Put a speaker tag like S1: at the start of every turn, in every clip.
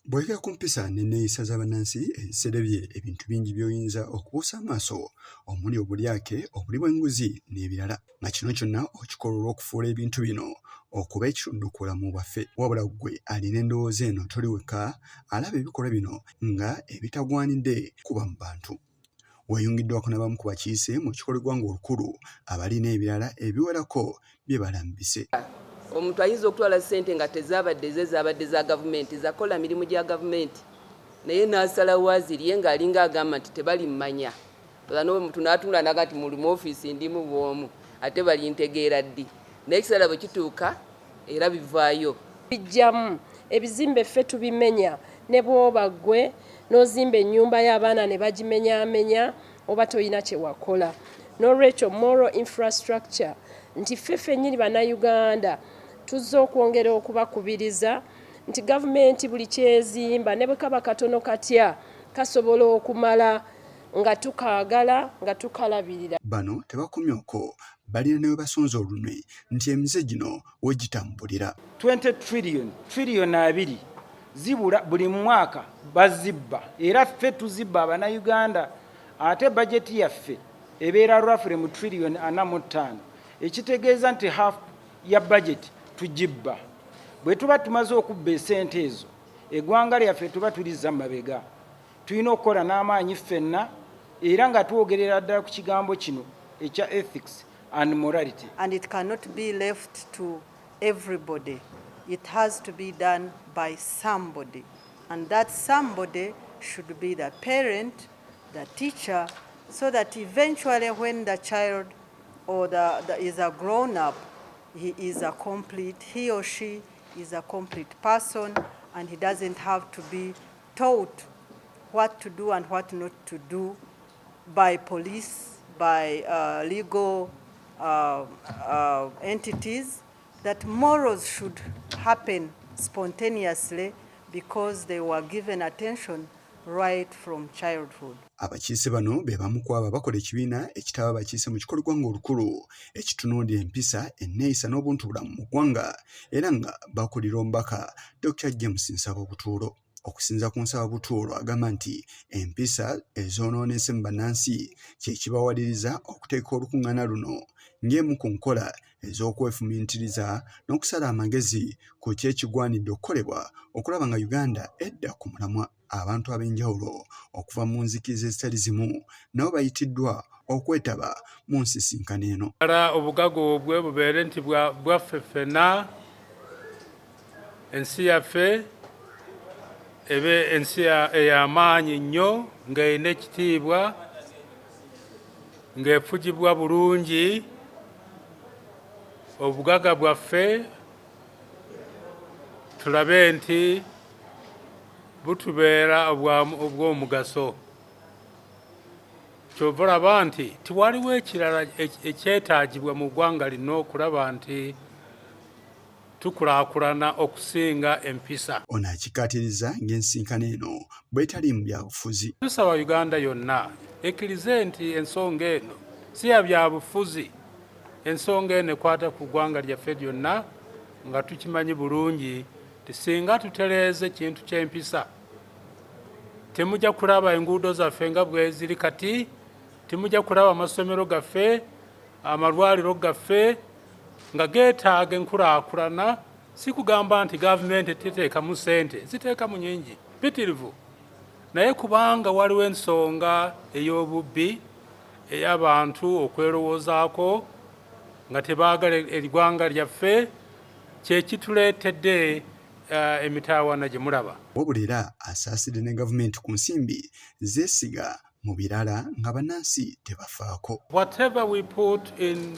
S1: Bw'oyogera ku mpisa n'enneeyisa z'abannansi eziserebye ebintu bingi by'oyinza okubuusa amaaso omuli obulyake, obuli bw'enguzi n'ebirala nga kino kyonna okikola olw'okufuula ebintu bino okuba ekitundu ku bulamu bwaffe. Wabula ggwe alina endowooza eno toli wekka alaba ebikolwa bino nga ebitagwanidde kuba mu bantu. Weeyungiddwako n'abamu ku bakiise mu kikolebwa ng'olukulu abalina ebirala ebiwerako bye balambise.
S2: Omuntu ayinza okutwala ssente nga tezaabadde ze zaabadde za gavumenti zakola mirimu gya gavumenti naye n'asalawo azirye ng'alinga agamba nti tebalimanya. Omuntu n'atunula naga nti muli mu ofiisi ndimu bw'omu ate balintegeera ddi. Naye ekiseera bwe kituuka era bivaayo.
S3: Bijjamu ebizimbe ffe tubimenya ne bw'oba ggwe n'ozimba ennyumba y'abaana ne bagimenyaamenya oba toyina kye wakola. N'olwekyo moral infrastructure nti ffe ffennyini bannayuganda tuzze okwongera okubakubiriza nti gavumenti buli kyezimba ne bwe kaba katono katya kasobola okumala nga tukaagala nga tukalabirira.
S1: Bano tebakomyeko balina ne we basonza olunwe nti emize gino we gitambulira.
S4: 20 trillion 20 zibula buli mwaka bazibba era ffe tuzibba abannayuganda ate bajeti yaffe ebeera roughly mu trillion 45 ekitegeeza nti half ya budget tujibba. Bwe tuba tumaze okubba esente ezo eggwanga lyaffe tuba tulizza mabega. Tulina okukola n'amaanyi ffenna era nga twogerera ddala ku kigambo kino ekya ethics and morality.
S5: And it cannot be left to everybody. It has to be done by somebody. And that somebody should be the parent, the teacher, so that eventually when the child or is a grown-up, he or she is a complete person, and he doesn't have to be taught what to do and what not to do by police, by legal entities, that morals should happen spontaneously because they were given attention right from childhood.
S1: Abakiise bano be bamu ku abo bakola ekibiina ekitaba abakiise mu kikolebwa ng'olukulu ekitunuulira empisa, enneeyisa n'obuntubulamu mu ggwanga era nga bakulira omubaka Dr. James Nsaba-Butuulo. Okusinza ku Nsaba-Butuulo agamba nti empisa ezoonoonese mu bannansi kye kibawaliriza okuteeka olukungaana luno ng'emu ku nkola ez'okwefumintiriza n'okusala amagezi ku kyekigwanidde okukolebwa okulaba nga Uganda edda ku mulamwa. Abantu ab'enjawulo okuva mu nzikiriza ezitali zimu nabo bayitiddwa okwetaba mu nsisinkano eno.
S6: Obugaga obwe bubeere nti bwaffe ffenna, ensi yaffe ebe ensi ey'amaanyi nnyo ng'erina ekitiibwa ng'efugibwa bulungi. Obugaga bwaffe tulabe nti butubeera obw'omugaso. Kyova olaba nti tiwaliwo ekirala ekyetaagibwa mu ggwanga lino okulaba nti tukulaakulana okusinga empisa.
S1: Ono akikkaatiriza ng'ensinkano eno bw'etali mu byabufuzi.
S6: Tusaba Uganda yonna ekkirize nti ensonga eno si ya byabufuzi. Ensonga eno ekwata ku ggwanga lyaffe lyonna nga tukimanyi bulungi nti singa tutereeze kintu ky'empisa temujja kulaba enguudo zaffe nga bwe ziri kati, temujja kulaba amasomero gaffe, amalwaliro gaffe nga geetaaga enkulaakulana. Si kugamba nti gavumenti teteekamu ssente, ziteekamu nnyingi mpitirivu, naye kubanga waliwo ensonga ey'obubbi ey'abantu okwerowoozaako nga tebaagala eggwanga lyaffe kye kituleetedde emitaawana gye mulaba.
S1: Wabula era asaasidde ne gavumenti ku nsimbi zeesiga mu birala nga bannansi tebafaako.
S6: Whatever we put in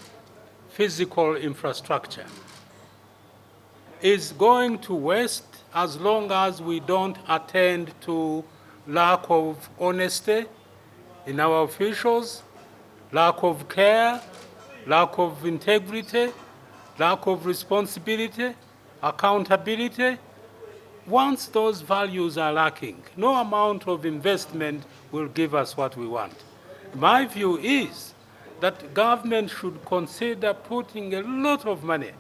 S6: physical infrastructure is going to waste as long as we don't attend to lack of honesty in our officials, lack of care, lack of integrity, lack of responsibility, accountability. Once those values are lacking, no amount of investment will give us what we want. My view is that government should consider putting a lot of money.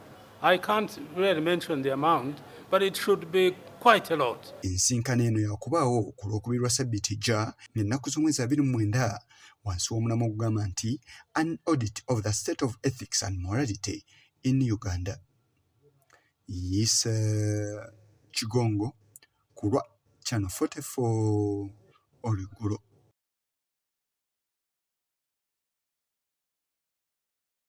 S6: I can't really mention the amount, but it should be quite a lot.
S1: Ensinkano eno yakubaawo ku Lwokubiri lwa Ssabbiiti ejja n'ennaku z'omwezi 29 wansi w'omulamwa ogugamba nti an audit of the state of ethics and morality in Uganda. Yisa Kigongo ku lwa Channel 44 Oluggulo.